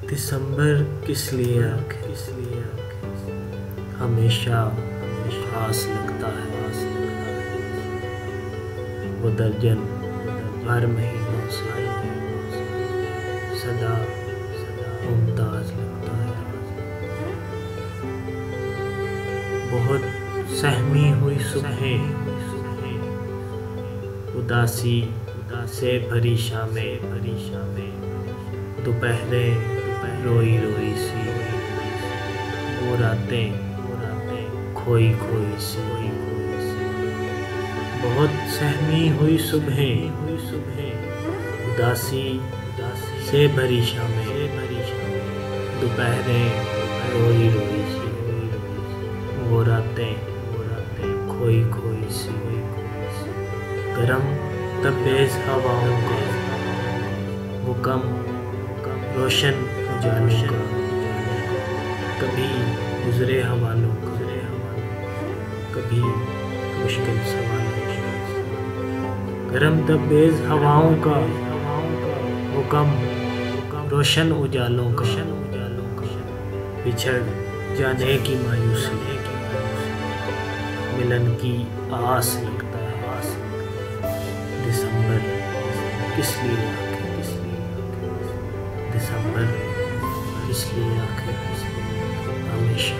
दिसंबर किस लिए हमेशा खास लगता है। वो दर्जन हर महीनों से सदा मुमताज लगता है। बहुत सहमी हुई सुबहें, उदासी से भरी शामें, दोपहरें रोई रोई सी, वो रातें खोई खोई सी। बहुत सहमी हुई सुबहें, उदासी से भरी शामें, दोपहरें रोई रोई सी, वो रातें खोई खोई सी। गरम तबेज़ हवाओं का वो कम रोशन उजालों का, कभी गुजरे हवालों का, कभी मुश्किल सवालों का। गरम तबेज़ हवाओं का वो कम रोशन उजालों का, बिछड़ जाने की मायूसी, मिलन की आस लगता है। दिसंबर किस लिए दिसंबर किस लिए हमेशा